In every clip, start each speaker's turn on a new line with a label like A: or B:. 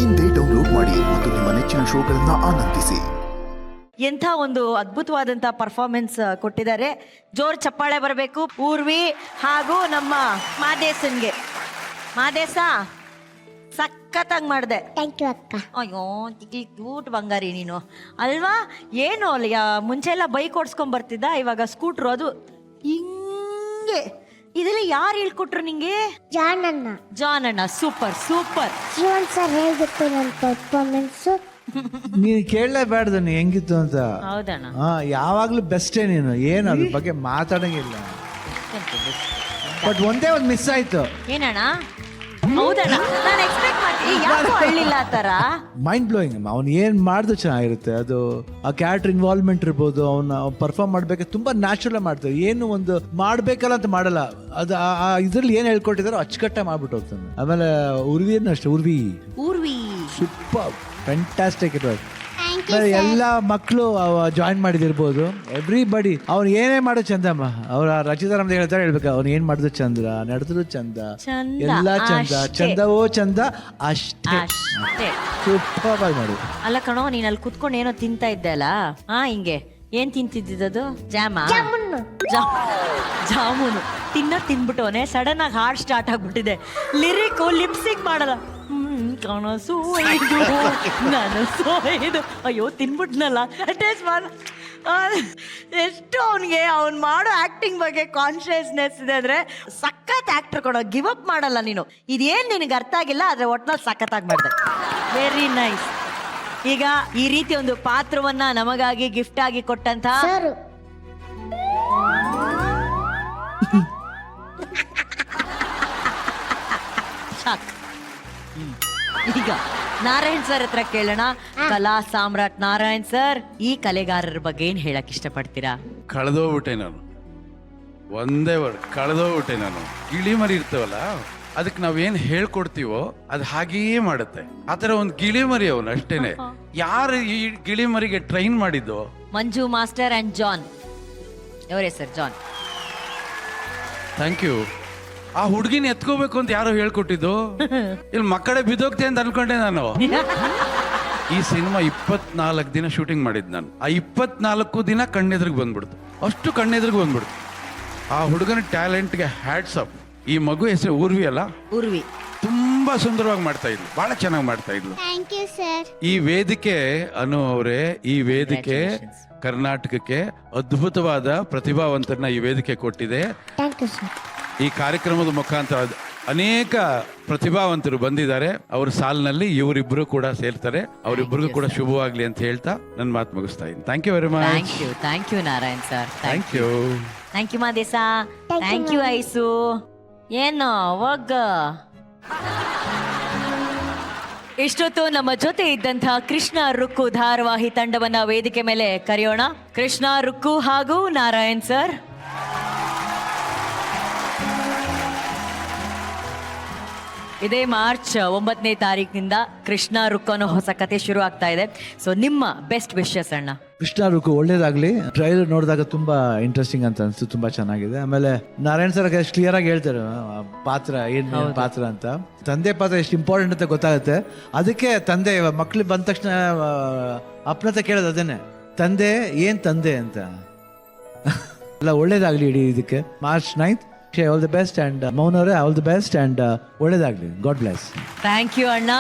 A: ಇಂದೇ ಡೌನ್ಲೋಡ್ ಮಾಡಿ ಮತ್ತು ನಿಮ್ಮ ನೆಚ್ಚಿನ ಶೋಗಳನ್ನ ಆನಂದಿಸಿ.
B: ಎಂಥ ಒಂದು ಅದ್ಭುತವಾದಂಥ ಪರ್ಫಾರ್ಮೆನ್ಸ್ ಕೊಟ್ಟಿದ್ದಾರೆ. ಜೋರ್ ಚಪ್ಪಾಳೆ ಬರಬೇಕು ಊರ್ವಿ ಹಾಗೂ ನಮ್ಮ ಮಾದೇಶನ್ಗೆ. ಮಾದೇಶ ಸಖತ್ತಾಗಿ ಮಾಡಿದೆ.
C: ಥ್ಯಾಂಕ್ ಯು ಅಕ್ಕ.
B: ಅಯ್ಯೋ ಕ್ಯೂಟ್ ಬಂಗಾರಿ ನೀನು ಅಲ್ವಾ. ಏನು ಮುಂಚೆ ಎಲ್ಲ ಬೈಕ್ ಓಡಿಸ್ಕೊಂಡ್ ಬರ್ತಿದ್ದ, ಇವಾಗ ಸ್ಕೂಟ್ರು. ಅದು ಹಿಂಗೆ ಇದೆಲ್ಲ ಯಾರು ಹೇಳ್ಕೊಟ್ರು ನಿಂಗೆ? ಜಾನ್ ಅಣ್ಣ ಸೂಪರ್ ಸೂಪರ್.
C: ಜೀವನ್ ಸರ್ ಹೇಳ್ಬಿಟ್ಟು ನನ್ನ ಪರ್ಫಾರ್ಮೆನ್ಸು.
D: ನೀನು ಕೇಳಲೇಬೇಡ್ದು ನೀ ಹೆಂಗಿತ್ತು ಅಂತ.
B: ಹೌದಣ್ಣ.
D: ಯಾವಾಗ್ಲೂ ಬೆಸ್ಟೇ ನೀನು, ಏನು ಅದ್ರ ಬಗ್ಗೆ ಮಾತಾಡಂಗಿಲ್ಲ. ಬಟ್ ಒಂದೇ ಒಂದು ಮಿಸ್ ಆಯ್ತು.
B: ಏನಣ್ಣ? ಹೌದಣ್ಣ, ನಾನು ಎಕ್ಸ್ಪೆಕ್ಟ್ ಮಾಡ್ತೀನಿ ಯಾಕೋ ಹಳ್ಳಿಲ್ಲ ಆ ಥರ.
D: Mind blowing. ಅವ್ನು ಏನ್ ಮಾಡಿದ್ರು ಚೆನ್ನಾಗಿರುತ್ತೆ. ಅದು ಆ ಕ್ಯಾರೆಕ್ಟರ್ ಇನ್ವಾಲ್ವ್ಮೆಂಟ್ ಇರ್ಬೋದು, ಅವ್ನ ಪರ್ಫಾರ್ಮ್ ಮಾಡ್ಬೇಕು ತುಂಬಾ ನ್ಯಾಚುರಲ್ ಮಾಡ್ತಾರೆ. ಏನು ಒಂದು ಮಾಡ್ಬೇಕಲ್ಲ ಅಂತ ಮಾಡಲ್ಲ. ಅದು ಇದ್ರಲ್ಲಿ ಏನ್ ಹೇಳ್ಕೊಟ್ಟಿದಾರೋ ಅಚ್ಚುಕಟ್ಟ ಮಾಡ್ಬಿಟ್ಟು ಹೋಗ್ತಾನೆ. ಆಮೇಲೆ ಉರ್ವಿಯನ್ನು ಅಷ್ಟೇ, Urvi super fantastic it was. ಎಲ್ಲ ಮಕ್ಕಳು ಜಾಯಿನ್ ಮಾಡಿದಿರ್ಬೋದು, ಎವ್ರಿಬಡಿ. ಅವ್ನು ಏನೇ ಮಾಡೋ ಚಂದಮ್ಮ. ಅವ್ರ ರಚಿತಾರಾಮ್ ಹೇಳ್ತಾರೆ, ಹೇಳ್ಬೇಕು ಅವ್ನು ಏನ್ ಮಾಡಿದ್ರು ಚಂದ್ರ, ನಡೆದ್ರು ಚಂದ, ಎಲ್ಲ ಚಂದ, ಚಂದವೋ ಚಂದ ಅಷ್ಟೇ. ಸೂಪರ್ ಆಗಿ ಮಾಡು.
B: ಅಲ್ಲ ಕಣೋ, ನೀನ್ ಅಲ್ಲಿ ಕುತ್ಕೊಂಡು ಏನೋ ತಿಂತಾ ಇದ್ದೆ ಅಲ್ಲ, ಹಿಂಗೆ ಏನ್ ತಿಂತಿದ್ದದು? ಜಾಮೂನು ತಿನ್ಬಿಟ್ಟವನೆ. ಸಡನ್ ಆಗಿ ಹಾರ್ಟ್ ಸ್ಟಾರ್ಟ್ ಆಗ್ಬಿಟ್ಟಿದೆ. ಲಿರಿಕ್ ಲಿಪ್ಸಿಂಗ್ ಮಾಡಲ್ಲ. ಕನಸು ಇದು ನನಸು ಇದು. ಅಯ್ಯೋ ತಿನ್ಬಿಟ್ನಲ್ಲ. ಟೇಸ್ಟ್ ಮಾಡ. ಎಷ್ಟು ಅವನಿಗೆ ಅವ್ನು ಮಾಡೋ ಆಕ್ಟಿಂಗ್ ಬಗ್ಗೆ ಕಾನ್ಶಿಯಸ್ನೆಸ್ ಇದೆ ಅಂದ್ರೆ ಸಖತ್ ಆಕ್ಟರ್ ಕೊಡೋ. ಗಿವ್ ಅಪ್ ಮಾಡಲ್ಲ ನೀನು. ಇದೇನು ನಿನಗೆ ಅರ್ಥ ಆಗಿಲ್ಲ, ಆದ್ರೆ ಒಟ್ನಲ್ಲಿ ಸಖತ್ತಾಗಿ ಮಾಡಿದೆ. Very nice. ಈಗ ಈ ರೀತಿ ಒಂದು ಪಾತ್ರವನ್ನ ನಮಗಾಗಿ ಗಿಫ್ಟ್ ಆಗಿ ಕೊಟ್ಟಂತ ಈಗ ನಾರಾಯಣ್ ಸರ್ ಹತ್ರ ಕೇಳೋಣ. ಕಲಾ ಸಾಮ್ರಾಟ್ ನಾರಾಯಣ್ ಸರ್, ಈ ಕಲೆಗಾರರ ಬಗ್ಗೆ ಏನ್ ಹೇಳಕ್ ಇಷ್ಟಪಡ್ತೀರಾ?
E: ಕಳೆದೋಗ್ಬಿಟ್ಟೆ ನಾನು. ಒಂದೇ ವರ್ಡ್, ಕಳೆದೋಗ್ಬಿಟ್ಟೆ ನಾನು. ಗಿಳಿ ಮರಿ ಇರ್ತವಲ್ಲ, ಅದಕ್ಕೆ ನಾವೇನ್ ಹೇಳ್ಕೊಡ್ತೀವೋ ಅದು ಹಾಗೆಯೇ ಮಾಡುತ್ತೆ. ಆತರ ಒಂದು ಗಿಳಿ ಮರಿ ಅವನು ಅಷ್ಟೇನೆ. ಯಾರು ಈ ಗಿಳಿ ಮರಿಗೆ ಟ್ರೈನ್ ಮಾಡಿದ್ದು?
B: Manju master and John. ಅವರೇ ಸರ್, ಜಾನ್.
E: Thank you. ಆ ಹುಡುಗಿನ ಎತ್ಕೋಬೇಕು ಅಂತ ಯಾರೋ ಹೇಳ್ಕೊಟ್ಟಿದ್ದು? ಇಲ್ಲಿ ಮಕ್ಕಳೇ ಬಿದ್ದೋಗ್ತೆ ಅಂತ ಅನ್ಕೊಂಡೆ ನಾನು. ಈ ಸಿನಿಮಾ 24 ದಿನ ಶೂಟಿಂಗ್ ಮಾಡಿದ್ ನಾನು. ಆ 24 ದಿನ ಕಣ್ಣೆದ್ರಿಗೆ ಬಂದ್ಬಿಡ್ತು. ಅಷ್ಟು ಕಣ್ಣೆದ್ರಿಗೆ ಬಂದ್ಬಿಡ್ತು. ಆ ಹುಡುಗನ ಟ್ಯಾಲೆಂಟ್ಗೆ ಹ್ಯಾಟ್ಸ್ ಅಪ್. ಈ ಮಗು ಹೆಸರು ಊರ್ವಿ ಅಲ್ಲ?
B: ಊರ್ವಿ
E: ತುಂಬಾ ಸುಂದರವಾಗಿ ಮಾಡ್ತಾ ಇದ್ಲು, ಬಹಳ ಚೆನ್ನಾಗಿ ಮಾಡ್ತಾ ಇದ್ಲು.
C: Thank you sir.
E: ಈ ವೇದಿಕೆ ಅನು ಅವರೇ, ಈ ವೇದಿಕೆ ಕರ್ನಾಟಕಕ್ಕೆ ಅದ್ಭುತವಾದ ಪ್ರತಿಭಾವಂತರನ್ನ ಈ ವೇದಿಕೆ ಕೊಟ್ಟಿದೆ.
C: Thank you sir.
E: ಈ ಕಾರ್ಯಕ್ರಮದ ಮುಖಾಂತರ ಅನೇಕ ಪ್ರತಿಭಾವಂತರು ಬಂದಿದ್ದಾರೆ. ಅವ್ರ ಸಾಲಿನಲ್ಲಿ ಇವರಿಬ್ರು ಕೂಡ ಸೇರ್ತಾರೆ. ಅವರಿಬ್ಬರಿಗೂ ಕೂಡ ಶುಭವಾಗ್ಲಿ ಅಂತ ಹೇಳ್ತಾ ನನ್ನ ಮಾತು ಮುಗಿಸ್ತಾ ಇದ್ದೀನಿ. Thank you very much.
B: Thank you Narayan sir.
E: Thank you.
B: Thank you Madesha. Thank you Aisu. ಏನು ಒಗ್ಗ ಇಷ್ಟೊತ್ತು ನಮ್ಮ ಜೊತೆ ಇದ್ದಂತಹ ಕೃಷ್ಣ ರುಕ್ಕು ಧಾರಾವಾಹಿ ತಂಡವನ್ನ ವೇದಿಕೆ ಮೇಲೆ ಕರೆಯೋಣ. ಕೃಷ್ಣ ರುಕ್ಕು ಹಾಗೂ ನಾರಾಯಣ್ ಸರ್. ಇದೇ ಮಾರ್ಚ್ 9ನೇ ತಾರೀಕಿನಿಂದ ಕೃಷ್ಣ ರುಕ್ಕು ಅನ್ನೋ ಹೊಸ ಕತೆ ಶುರು ಆಗ್ತಾ ಇದೆ. ಸೊ ನಿಮ್ಮ ಬೆಸ್ಟ್ ವಿಶಸ್ ಅಣ್ಣ.
D: ಕೃಷ್ಣ ರುಕ್ಕು ಒಳ್ಳೇದಾಗ್ಲಿ. ಟ್ರೈಲರ್ ನೋಡಿದಾಗ ತುಂಬಾ ಇಂಟ್ರೆಸ್ಟಿಂಗ್ ಅಂತ ಅನ್ಸ್ತು, ತುಂಬಾ ಚೆನ್ನಾಗಿದೆ. ಆಮೇಲೆ ನಾರಾಯಣ್ ಸರ್ ಎಷ್ಟು ಕ್ಲಿಯರ್ ಆಗಿ ಹೇಳ್ತಾರೆ ಪಾತ್ರ ಏನ್ ಪಾತ್ರ ಅಂತ. ತಂದೆ ಪಾತ್ರ ಎಷ್ಟು ಇಂಪಾರ್ಟೆಂಟ್ ಅಂತ ಗೊತ್ತಾಗುತ್ತೆ. ಅದಕ್ಕೆ ತಂದೆ ಮಕ್ಳು ಬಂದ ತಕ್ಷಣ ಅಪ್ಪನತ್ರ ಕೇಳೋದು ಅದೇನೆ, ತಂದೆ ಏನ್ ತಂದೆ ಅಂತ. ಎಲ್ಲ ಒಳ್ಳೇದಾಗ್ಲಿ ಇಡೀ ಇದಕ್ಕೆ. March 9th all the best and ಮೌನವರೇ ಆಲ್ ದಿ ಬೆಸ್ಟ್ ಅಂಡ್ ಒಳ್ಳೇದಾಗ್ಲಿ. God bless.
B: ಥ್ಯಾಂಕ್ ಯು ಅಣ್ಣ.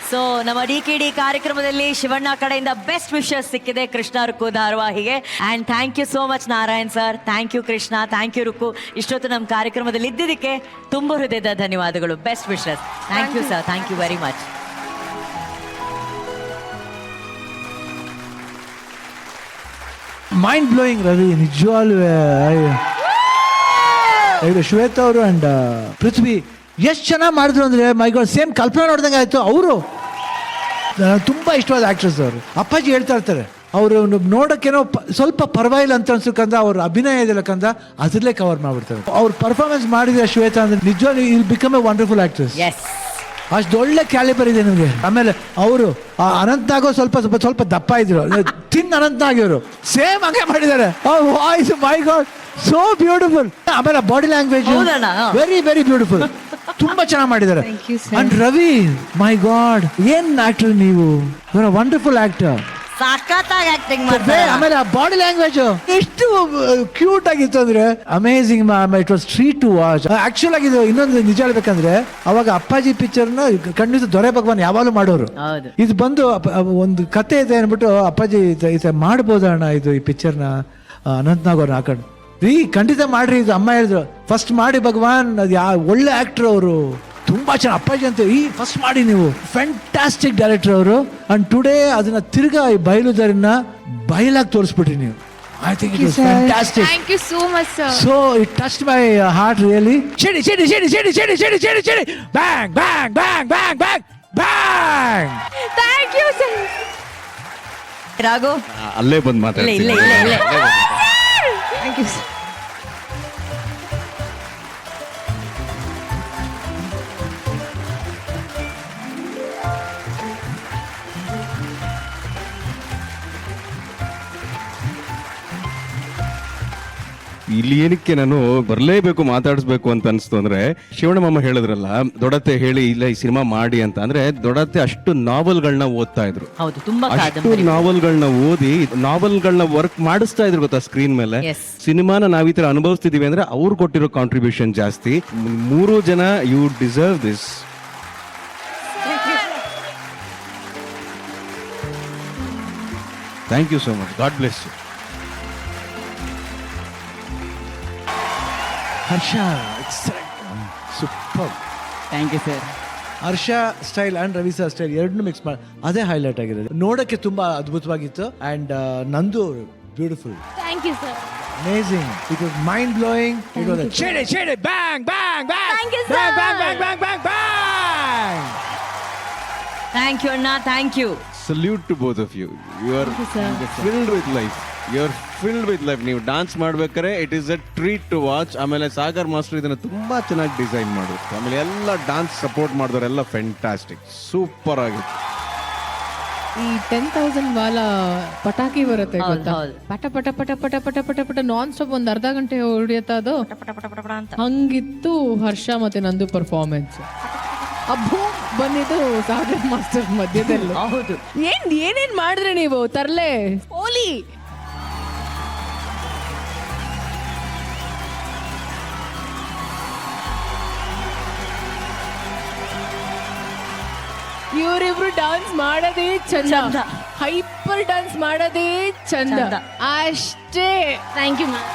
B: ಸೊ ನಮ್ಮ DKD ಕಾರ್ಯಕ್ರಮದಲ್ಲಿ ಶಿವಣ್ಣ ಕಡೆಯಿಂದ ಬೆಸ್ಟ್ ವಿಶಸ್ ಸಿಕ್ಕಿದೆ ಕೃಷ್ಣ ರುಕ್ಕು ಧಾರಾವಾಹಿಗೆ. And thank you so much Narayan sir. Thank you Krishna. Thank you Rukku. ಇಷ್ಟೊತ್ತು ನಮ್ಮ ಕಾರ್ಯಕ್ರಮದಲ್ಲಿ ಇದ್ದಿದ್ದಕ್ಕೆ ತುಂಬ ಹೃದಯದ ಧನ್ಯವಾದಗಳು. Best wishes. Thank you sir. Thank you very much.
D: Mind blowing Ravi, ನಿಜವಾಗ್ಲೂ. ಶ್ವೇತಾ ಅವರು ಅಂಡ್ ಪೃಥ್ವಿ ಎಷ್ಟು ಚೆನ್ನಾಗಿ ಮಾಡಿದ್ರು ಅಂದ್ರೆ ಮೈ ಗಾಡ್, ಸೇಮ್ ಕಲ್ಪನಾ ನೋಡ್ದಂಗೆ ಆಯ್ತು. ಅವರು ತುಂಬಾ ಇಷ್ಟವಾದ ಆಕ್ಟ್ರೆಸ್ ಅವರು. ಅಪ್ಪಾಜಿ ಹೇಳ್ತಾ ಇರ್ತಾರೆ, ಅವರು ನೋಡೋಕ್ಕೇನೋ ಸ್ವಲ್ಪ ಪರವಾಗಿಲ್ಲ ಅಂತ ಅನ್ಸಕ್ಕಂದ ಅವ್ರ ಅಭಿನಯ ಇದೆಲ್ಲ ಕಂದ ಅದ್ರಲ್ಲೇ ಕವರ್ ಮಾಡ್ಬಿಡ್ತಾರೆ. ಅವ್ರು ಪರ್ಫಾರ್ಮೆನ್ಸ್ ಮಾಡಿದ್ರೆ ಶ್ವೇತಾ ಅಂದ್ರೆ ನಿಜವಾಗ್ಲೂ will become A wonderful actress. ಅಷ್ಟು ಒಳ್ಳೆ ಕ್ಯಾಲಿಬರ್ ಇದೆ ನಿಮಗೆ. ಆಮೇಲೆ ಅವರು ಅನಂತ್ನಾಗೋ ಸ್ವಲ್ಪ ದಪ್ಪ ಇದ್ರು, ಅನಂತ್ನಾಗ್ ಇವರು ಸೇಮ್ ಹಂಗೆ ಮಾಡಿದ್ದಾರೆ. Voice my god, so beautiful. ಆಮೇಲೆ body language very very beautiful. ತುಂಬಾ ಚೆನ್ನಾಗಿ ಮಾಡಿದ್ದಾರೆ.
B: Thank you, sir.
D: And Ravi, my god, ಏನ್ ಆಕ್ಟರ್ ನೀವು, ವಂಡರ್ಫುಲ್ ಆಕ್ಟರ್.
B: ಸಖತ್ತಾಗಿ ಆಕ್ಟಿಂಗ್ ಮಾಡ್ತಾರೆ.
D: ಆಮೇಲೆ ಆ ಬಾಡಿ ಲ್ಯಾಂಗ್ವೇಜ್ ಎಷ್ಟು ಕ್ಯೂಟ್ ಆಗಿತ್ತು ಅಂದ್ರೆ amazing. It was treat to watch. Actual ಆಗಿ ಇದು ಇನ್ನೊಂದು ನಿಜ ಹೇಳ್ಬೇಕಂದ್ರೆ, ಅವಾಗ ಅಪ್ಪಾಜಿ ಪಿಕ್ಚರ್ ನ ಖಂಡಿತ ದೊರೆ ಭಗವಾನ್ ಯಾವಾಗಲೂ ಮಾಡೋರು.
B: ಹೌದು.
D: ಇದು ಬಂದು ಒಂದು ಕತೆ ಇದೆ ಅನ್ಬಿಟ್ಟು ಅಪ್ಪಾಜಿ ಮಾಡ್ಬೋದಣ್ಣ ಇದು ಈ ಪಿಕ್ಚರ್ ನ ಅನಂತ್ನಾಗ್ ಅವ್ರನ್ನ ಹಾಕೊಂಡು ರೀ ಖಂಡಿತ ಮಾಡ್ರಿ ಇದು ಅಮ್ಮ ಹೇಳಿದ್ರು. ಫಸ್ಟ್ ಮಾಡಿ ಭಗವಾನ್, ಅದು ಒಳ್ಳೆ ಆಕ್ಟರ್ ಅವರು, ತುಂಬಾ ಚೆನ್ನಾಗಿ ಅಪ್ಪಾಜಿ ಅಂತ ಈ ಫಸ್ಟ್ ಮಾಡಿ ನೀವು, ಫ್ಯಾಂಟಾಸ್ಟಿಕ್ ಡೈರೆಕ್ಟರ್ ಅವರು. ಅಂಡ್ ಟುಡೇ ಅದನ್ನ ತಿರ್ಗಾ ಈ ಬಯಲುದಾರಿನ ಬಯಲಾಗಿ ತೋರಿಸ್ಬಿಟ್ರಿ ನೀವು. I think it was fantastic.
F: Thank you so much, sir.
D: So it touched my heart really. Chidi, chidi, chidi, chidi, chidi, chidi, chidi, chidi. Bang, bang, bang, bang, bang, bang.
F: Thank you, sir.
B: Raghu
G: ಅಲ್ಲೇ ಬಂದು
B: ಇಲ್ಲ
G: ಮಾತಾಡ್ತೀನಿ.
B: ಇಲ್ಲ ಇಲ್ಲ ಇಲ್ಲ
F: Thank you, sir.
G: ಇಲ್ಲಿ ಏನಕ್ಕೆ ನಾನು ಬರಲೇಬೇಕು ಮಾತಾಡಿಸ್ಬೇಕು ಅಂತ ಅನಿಸ್ತು ಅಂದ್ರೆ, ಶಿವಣ್ಣ ಮಾಮ ಹೇಳಿದ್ರಲ್ಲ ದೊಡತೆ ಹೇಳಿ ಇಲ್ಲ ಈ ಸಿನಿಮಾ ಮಾಡಿ ಅಂತ. ಅಂದ್ರೆ ದೊಡತೆ ಅಷ್ಟು ನಾವೆಲ್ಗಳನ್ನ ಓದ್ತಾ ಇದ್ರು,
B: ಹೌದು, ತುಂಬಾ
G: ಅಷ್ಟು
B: ಕಾದಂಬರಿ.
G: ನಾವೆಲ್ಗಳನ್ನ ಓದಿ ನಾವೆಲ್ಗಳನ್ನ ವರ್ಕ್ ಮಾಡಿಸ್ತಾ ಇದ್ರು ಗೊತ್ತಾ ಸ್ಕ್ರೀನ್ ಮೇಲೆ.
B: Yes.
G: ಸಿನಿಮಾನ ನಾವ್ ಈ ತರ ಅನುಭವಿಸ್ತಿದೀವಿ ಅಂದ್ರೆ ಅವ್ರು ಕೊಟ್ಟಿರೋ ಕಾಂಟ್ರಿಬ್ಯೂಷನ್ ಜಾಸ್ತಿ. 3 ಜನ you deserve this. Thank you so much. God bless you.
D: Harsha, super.
H: Thank you sir.
D: Harsha style and Ravi sir style ಎರಡನ್ನೂ ಮಿಕ್ಸ್ ಮಾಡಿ ಅದೇ ಹೈಲೈಟ್ ಆಗಿರೋದು. ನೋಡಕ್ಕೆ ತುಂಬಾ ಅದ್ಭುತವಾಗಿತ್ತು. ಅಂಡ್ ನಂದು beautiful.
F: Thank you, sir.
D: Amazing. It was mind blowing. It was a chidi chidi bang bang bang.
F: Thank you,
D: bang
F: sir.
D: bang bang bang bang bang.
B: Thank you ಅಣ್ಣ, thank you.
G: Salute to both of you. You are filled with life. You are filled with life. ನೀವು dance ಮಾಡ್ಬೇಕಾದ್ರೆ it is a treat to watch. ಆಮೇಲೆ Sagar master ಇದನ್ನ ತುಂಬಾ ಚೆನ್ನಾಗಿ design ಮಾಡಿದ್ರು. ಆಮೇಲೆ ಎಲ್ಲ ಡಾನ್ಸ್ ಸಪೋರ್ಟ್ ಮಾಡಿದವರೆಲ್ಲ ಫ್ಯಾಂಟಾಸ್ಟಿಕ್, ಸೂಪರ್ ಆಗಿತ್ತು.
I: ಈ 10,000 ವಾಲ ಪಟಾಕಿ ಬರುತ್ತೆ
B: ಹೌದು,
I: ಗೊತ್ತಾ?
B: ಹೌದು.
I: ಪಟ ಪಟ ಪಟ ಪಟ ಪಟ ಪಟ ಪಟ ನಾನ್ ಸ್ಟಾಪ್ ಒಂದ್ ಅರ್ಧ ಗಂಟೆ ಹೊಡಿಯತ್ತ ಅದು.
B: ಪಟ ಪಟ ಪಟ ಪಟ ಅಂತ.
I: ಹಂಗಿತ್ತು ಹರ್ಷ ಮತ್ತೆ ನಂದು ಪರ್ಫಾರ್ಮೆನ್ಸ್. ಅಬ್ಬು ಬಂದಿದ್ದು ಸಾಗರ್ ಮಾಸ್ಟರ್ ಮಧ್ಯದಲ್ಲಿ.
B: ಹೌದು.
I: ಏನೇನ್ ಮಾಡಿದ್ರಿ ನೀವು ತರ್ಲೆ ಓಲಿ. ಇವರಿಬ್ರು ಡಾನ್ಸ್ ಮಾಡೋದೇ ಚಂದ,
B: ಚಂದ.
I: ಹೈಪರ್ ಡಾನ್ಸ್ ಮಾಡೋದೇ ಚಂದ
B: ಚಂದ.
I: ಅಷ್ಟೇ.
F: Thank you, ma'am.